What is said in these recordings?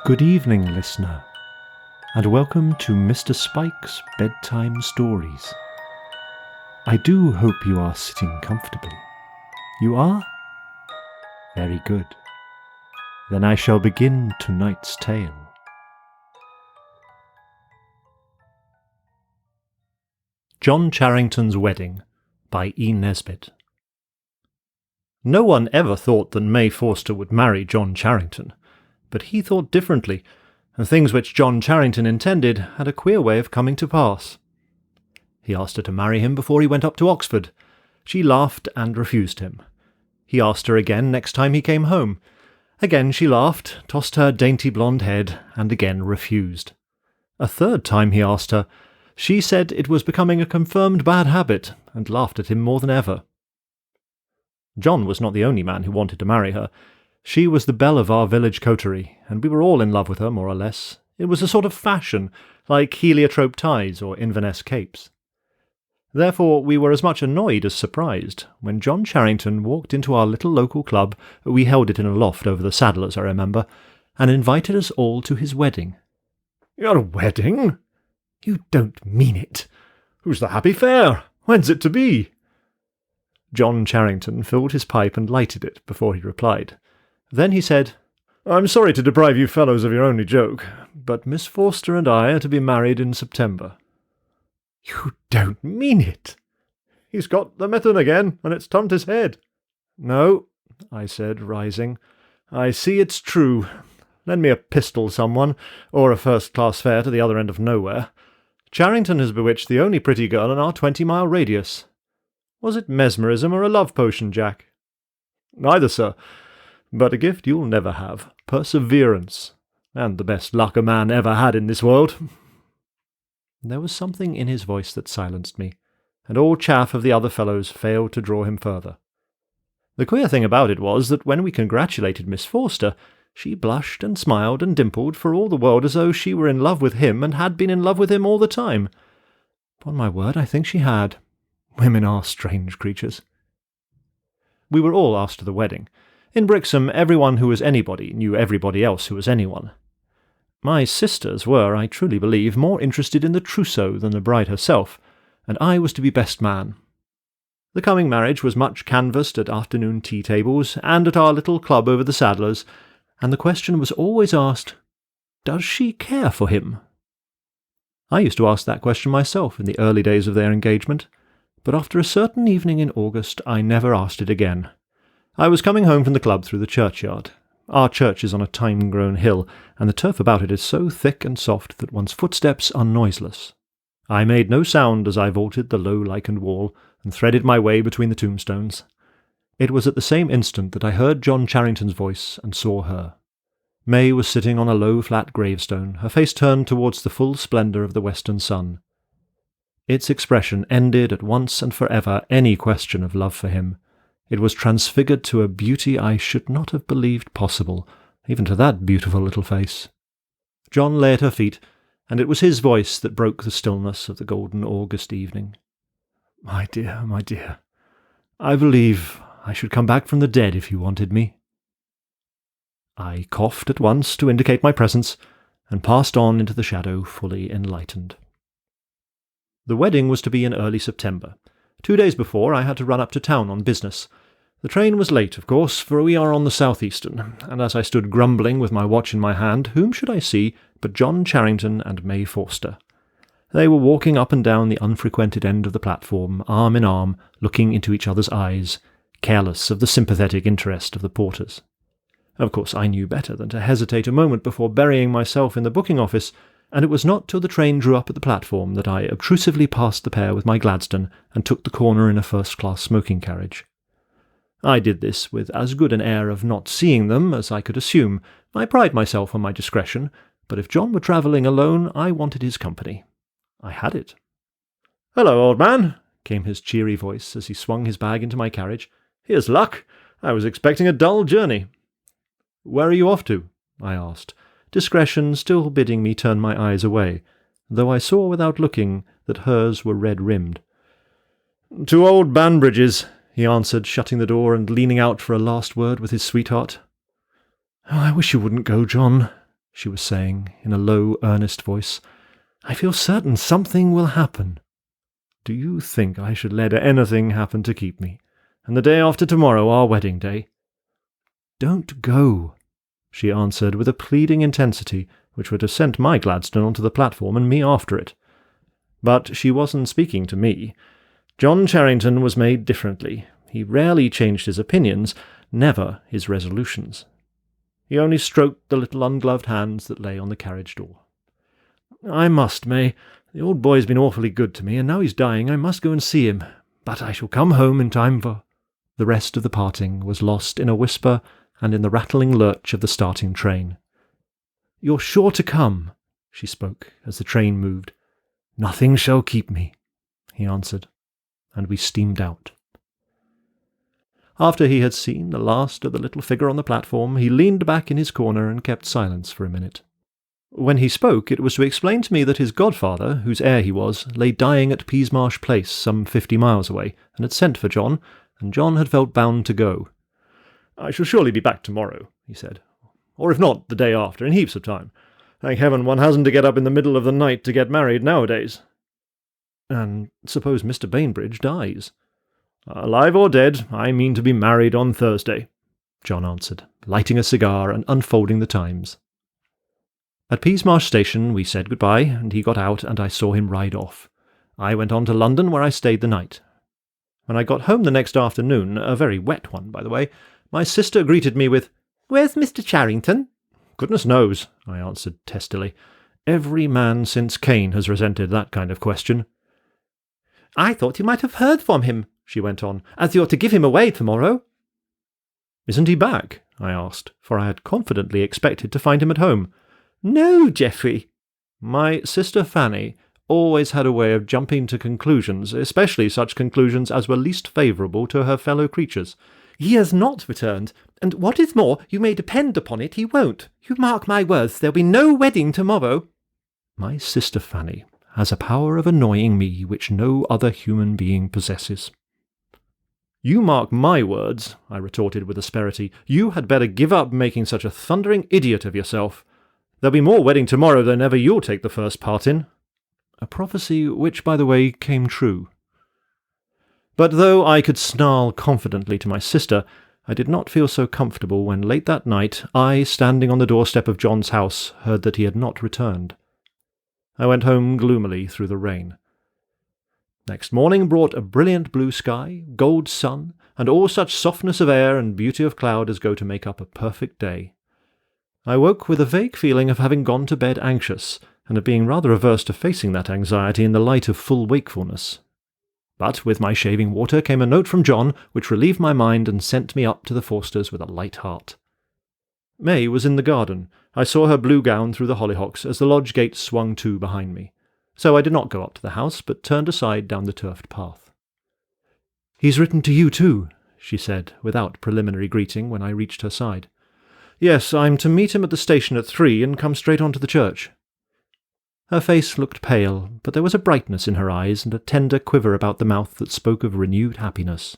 Good evening, listener, and welcome to Mr. Spike's Bedtime Stories. I do hope you are sitting comfortably. You are? Very good. Then I shall begin tonight's tale. John Charrington's Wedding by E. Nesbit. No one ever thought that May Forster would marry John Charrington, but he thought differently, and things which John Charrington intended had a queer way of coming to pass. He asked her to marry him before he went up to Oxford. She laughed and refused him. He asked her again next time he came home. Again she laughed, tossed her dainty blonde head, and again refused. A third time he asked her. She said it was becoming a confirmed bad habit, and laughed at him more than ever. John was not the only man who wanted to marry her. She was the belle of our village coterie, and we were all in love with her, more or less. It was a sort of fashion, like heliotrope ties or Inverness capes. Therefore we were as much annoyed as surprised when John Charrington walked into our little local club — we held it in a loft over the Saddlers, I remember — and invited us all to his wedding. "Your wedding? You don't mean it. Who's the happy fair? When's it to be?" John Charrington filled his pipe and lighted it before he replied. Then he said, "I'm sorry to deprive you fellows of your only joke, but Miss Forster and I are to be married in September." "You don't mean it. He's got the mitten again, and it's turned his head." "No," I said, rising. "I see it's true. Lend me a pistol, someone, or a first-class fare to the other end of nowhere. Charrington has bewitched the only pretty girl in our 20-mile radius. Was it mesmerism or a love potion, Jack?" "Neither, sir. But a gift you'll never have — perseverance, and the best luck a man ever had in this world." There was something in his voice that silenced me, and all chaff of the other fellows failed to draw him further. The queer thing about it was that when we congratulated Miss Forster, she blushed and smiled and dimpled for all the world as though she were in love with him and had been in love with him all the time. Upon my word, I think she had. Women are strange creatures. We were all asked to the wedding. In Brixham, everyone who was anybody knew everybody else who was anyone. My sisters were, I truly believe, more interested in the trousseau than the bride herself, and I was to be best man. The coming marriage was much canvassed at afternoon tea-tables and at our little club over the Saddlers, and the question was always asked, "Does she care for him?" I used to ask that question myself in the early days of their engagement, but after a certain evening in August I never asked it again. I was coming home from the club through the churchyard. Our church is on a time-grown hill, and the turf about it is so thick and soft that one's footsteps are noiseless. I made no sound as I vaulted the low lichened wall and threaded my way between the tombstones. It was at the same instant that I heard John Charrington's voice and saw her. May was sitting on a low flat gravestone, her face turned towards the full splendour of the western sun. Its expression ended at once and for ever any question of love for him. It was transfigured to a beauty I should not have believed possible, even to that beautiful little face. John lay at her feet, and it was his voice that broke the stillness of the golden August evening. My dear, I believe I should come back from the dead if you wanted me." I coughed at once to indicate my presence, and passed on into the shadow fully enlightened. The wedding was to be in early September. 2 days before, I had to run up to town on business. The train was late, of course, for we are on the Southeastern, and as I stood grumbling with my watch in my hand, whom should I see but John Charrington and May Forster. They were walking up and down the unfrequented end of the platform, arm in arm, looking into each other's eyes, careless of the sympathetic interest of the porters. Of course, I knew better than to hesitate a moment before burying myself in the booking office, and it was not till the train drew up at the platform that I obtrusively passed the pair with my Gladstone and took the corner in a first-class smoking carriage. I did this with as good an air of not seeing them as I could assume. I pride myself on my discretion, but if John were travelling alone, I wanted his company. I had it. "Hello, old man," came his cheery voice as he swung his bag into my carriage. "Here's luck. I was expecting a dull journey." "Where are you off to?" I asked, discretion still bidding me turn my eyes away, though I saw without looking that hers were red-rimmed. "To old Banbridge's," he answered, shutting the door and leaning out for a last word with his sweetheart. "Oh, I wish you wouldn't go, John," she was saying in a low, earnest voice. "I feel certain something will happen." "Do you think I should let anything happen to keep me? And the day after tomorrow, our wedding day?" "Don't go," she answered with a pleading intensity which would have sent my Gladstone onto the platform and me after it. But she wasn't speaking to me. John Charrington was made differently. He rarely changed his opinions, never his resolutions. He only stroked the little ungloved hands that lay on the carriage door. "I must, May. The old boy's been awfully good to me, and now he's dying I must go and see him. But I shall come home in time for—" The rest of the parting was lost in a whisper and in the rattling lurch of the starting train. "You're sure to come," she spoke as the train moved. "Nothing shall keep me," he answered, and we steamed out. After he had seen the last of the little figure on the platform, he leaned back in his corner and kept silence for a minute. When he spoke, it was to explain to me that his godfather, whose heir he was, lay dying at Peasmarsh Place, some 50 miles away, and had sent for John, and John had felt bound to go. "I shall surely be back tomorrow," he said. "Or if not, the day after, in heaps of time. Thank heaven one hasn't to get up in the middle of the night to get married nowadays." "And suppose Mr. Bainbridge dies?" "Alive or dead, I mean to be married on Thursday," John answered, lighting a cigar and unfolding the Times. At Peasmarsh Station we said goodbye, and he got out, and I saw him ride off. I went on to London, where I stayed the night. When I got home the next afternoon, a very wet one, by the way, my sister greeted me with, "Where's Mr. Charrington?" "Goodness knows," I answered testily. Every man since Cain has resented that kind of question. "I thought you might have heard from him," she went on, "as you're to give him away tomorrow." "Isn't he back?" I asked, for I had confidently expected to find him at home. "No, Geoffrey." My sister Fanny always had a way of jumping to conclusions, especially such conclusions as were least favourable to her fellow creatures. "He has not returned, and what is more, you may depend upon it he won't. You mark my words, there'll be no wedding tomorrow." My sister Fanny has a power of annoying me which no other human being possesses. "You mark my words," I retorted with asperity. "You had better give up making such a thundering idiot of yourself. There'll be more wedding tomorrow than ever you'll take the first part in." A prophecy which, by the way, came true. But though I could snarl confidently to my sister, I did not feel so comfortable when late that night I, standing on the doorstep of John's house, heard that he had not returned. I went home gloomily through the rain. Next morning brought a brilliant blue sky, gold sun, and all such softness of air and beauty of cloud as go to make up a perfect day. I woke with a vague feeling of having gone to bed anxious, and of being rather averse to facing that anxiety in the light of full wakefulness. But with my shaving water came a note from John, which relieved my mind and sent me up to the Forsters with a light heart. May was in the garden. I saw her blue gown through the hollyhocks as the lodge gate swung to behind me. So I did not go up to the house, but turned aside down the turfed path. "He's written to you too," she said, without preliminary greeting, when I reached her side. "Yes, I'm to meet him at the station at 3 and come straight on to the church." Her face looked pale, but there was a brightness in her eyes and a tender quiver about the mouth that spoke of renewed happiness.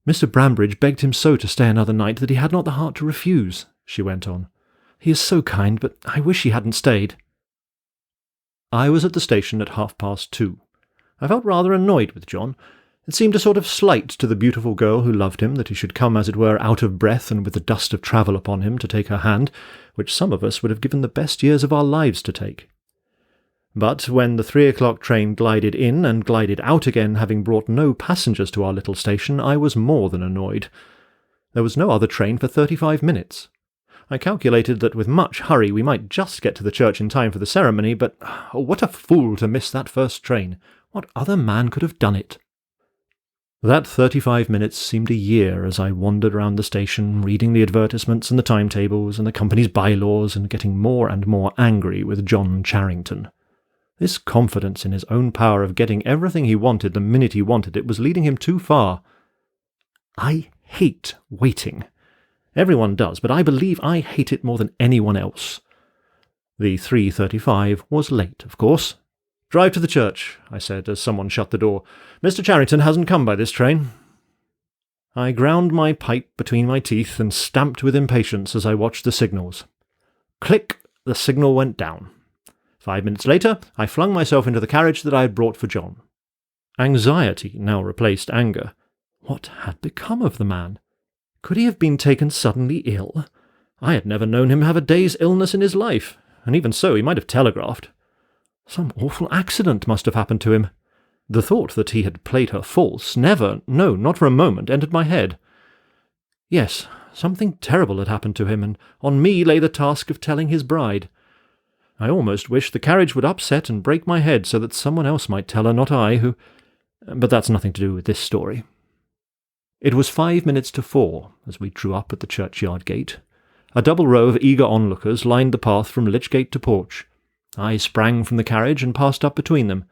"Mr. Brambridge begged him so to stay another night that he had not the heart to refuse," she went on. "He is so kind, but I wish he hadn't stayed." I was at the station at 2:30. I felt rather annoyed with John. It seemed a sort of slight to the beautiful girl who loved him that he should come, as it were, out of breath and with the dust of travel upon him to take her hand, which some of us would have given the best years of our lives to take. But when the 3 o'clock train glided in and glided out again, having brought no passengers to our little station, I was more than annoyed. There was no other train for 35 minutes. I calculated that with much hurry we might just get to the church in time for the ceremony, but oh, what a fool to miss that first train! What other man could have done it? That 35 minutes seemed a year as I wandered round the station, reading the advertisements and the timetables and the company's bylaws, and getting more and more angry with John Charrington. This confidence in his own power of getting everything he wanted the minute he wanted it was leading him too far. I hate waiting. Everyone does, but I believe I hate it more than anyone else. The 3:35 was late, of course. "Drive to the church," I said, as someone shut the door. "Mr. Charrington hasn't come by this train." I ground my pipe between my teeth and stamped with impatience as I watched the signals. Click, The signal went down. 5 minutes later, I flung myself into the carriage that I had brought for John. Anxiety now replaced anger. What had become of the man? Could he have been taken suddenly ill? I had never known him have a day's illness in his life, and even so he might have telegraphed. Some awful accident must have happened to him. The thought that he had played her false never, no, not for a moment, entered my head. Yes, something terrible had happened to him, and on me lay the task of telling his bride. I almost wished the carriage would upset and break my head so that someone else might tell her, not I, who... But that's nothing to do with this story. It was 5 minutes to 4 as we drew up at the churchyard gate. A double row of eager onlookers lined the path from Lichgate to porch. I sprang from the carriage and passed up between them.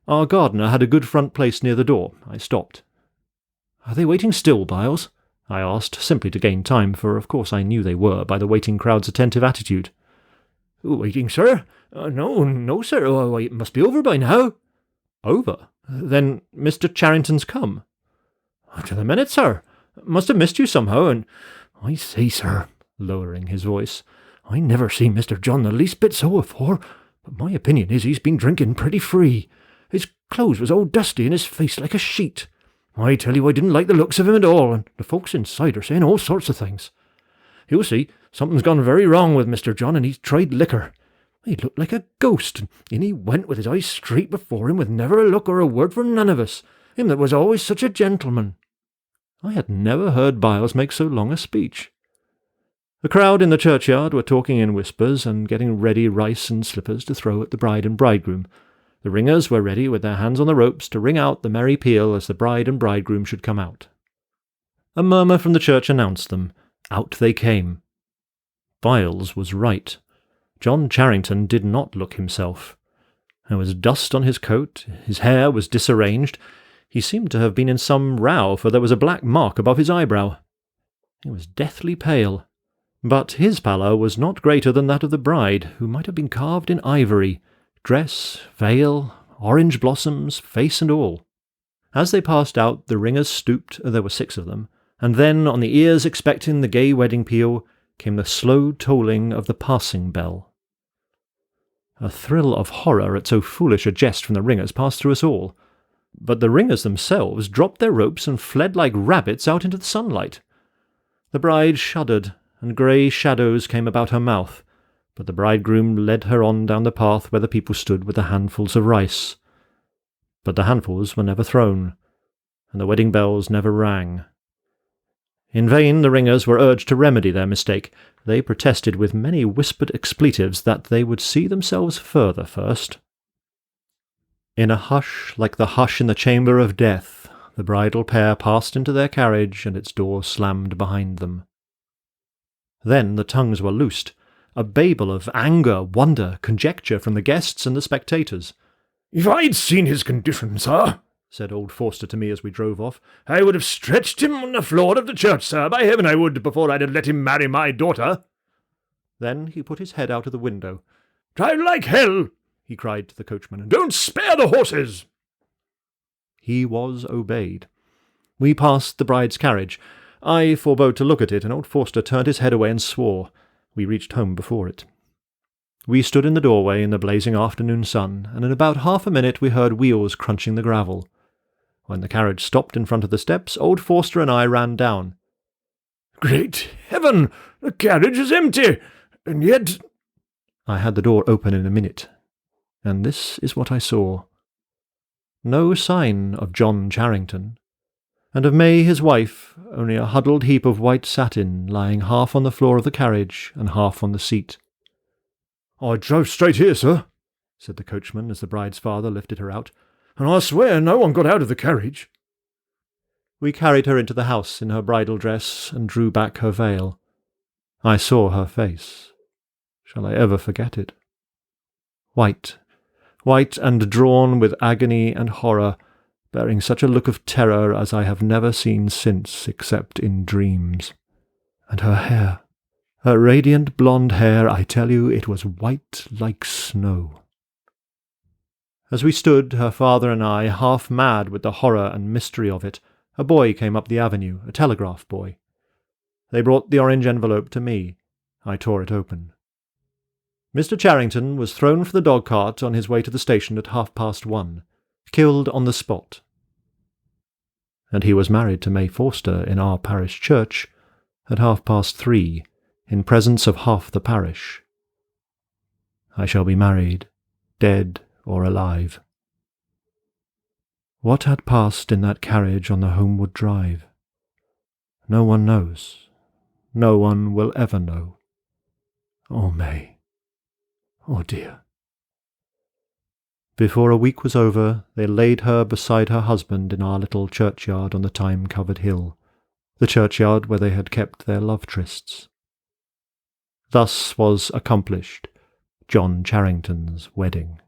Our gardener had a good front place near the door. I stopped. "Are they waiting still, Byles?" I asked, simply to gain time, for of course I knew they were by the waiting crowd's attentive attitude. "Waiting, sir? No, sir. Why, it must be over by now." "Over? Then Mr. Charrington's come?" "To the minute, sir. Must have missed you somehow, and I say, sir," lowering his voice, "I never seen Mr. John the least bit so afore, but my opinion is he's been drinking pretty free. His clothes was all dusty and his face like a sheet. I tell you I didn't like the looks of him at all, and the folks inside are saying all sorts of things. You'll see, something's gone very wrong with Mr. John, and he's tried liquor. He looked like a ghost, and in he went with his eyes straight before him, with never a look or a word for none of us, him that was always such a gentleman." I had never heard Byles make so long a speech. The crowd in the churchyard were talking in whispers and getting ready rice and slippers to throw at the bride and bridegroom. The ringers were ready with their hands on the ropes to ring out the merry peal as the bride and bridegroom should come out. A murmur from the church announced them. Out they came. Byles was right. John Charrington did not look himself. There was dust on his coat, his hair was disarranged. He seemed to have been in some row, for there was a black mark above his eyebrow. He was deathly pale. But his pallor was not greater than that of the bride, who might have been carved in ivory, dress, veil, orange blossoms, face and all. As they passed out, the ringers stooped, there were 6 of them, and then, on the ears expecting the gay wedding peal, came the slow tolling of the passing bell. A thrill of horror at so foolish a jest from the ringers passed through us all, but the ringers themselves dropped their ropes and fled like rabbits out into the sunlight. The bride shuddered, and grey shadows came about her mouth, but the bridegroom led her on down the path where the people stood with the handfuls of rice. But the handfuls were never thrown, and the wedding bells never rang. In vain the ringers were urged to remedy their mistake. They protested with many whispered expletives that they would see themselves further first. In a hush like the hush in the chamber of death, the bridal pair passed into their carriage, and its door slammed behind them. Then the tongues were loosed, a babel of anger, wonder, conjecture from the guests and the spectators. "If I'd seen his condition, sir," said old Forster to me as we drove off, "I would have stretched him on the floor of the church, sir, by heaven I would, before I'd have let him marry my daughter." Then he put his head out of the window. "Drive like hell," he cried to the coachman, "and don't spare the horses." He was obeyed. We passed the bride's carriage. I forbore to look at it, and old Forster turned his head away and swore. We reached home before it. We stood in the doorway in the blazing afternoon sun, and in about half a minute we heard wheels crunching the gravel. When the carriage stopped in front of the steps, old Forster and I ran down. "Great heaven! The carriage is empty, and yet—" I had the door open in a minute, and this is what I saw. No sign of John Charrington, and of May his wife, only a huddled heap of white satin lying half on the floor of the carriage and half on the seat. "I drove straight here, sir," said the coachman as the bride's father lifted her out, "and I swear no one got out of the carriage." We carried her into the house in her bridal dress and drew back her veil. I saw her face. Shall I ever forget it? White and drawn with agony and horror, bearing such a look of terror as I have never seen since except in dreams. And her hair, her radiant blonde hair, I tell you, it was white like snow. As we stood, her father and I, half mad with the horror and mystery of it, a boy came up the avenue, a telegraph boy. They brought the orange envelope to me. I tore it open. Mr. Charrington was thrown from the dog-cart on his way to the station at 1:30, killed on the spot. And he was married to May Forster in our parish church at 3:30, in presence of half the parish. I shall be married, dead or alive. What had passed in that carriage on the homeward drive? No one knows. No one will ever know. Oh, May. Oh, dear. Before a week was over, they laid her beside her husband in our little churchyard on the thyme-covered hill, the churchyard where they had kept their love trysts. Thus was accomplished John Charrington's wedding.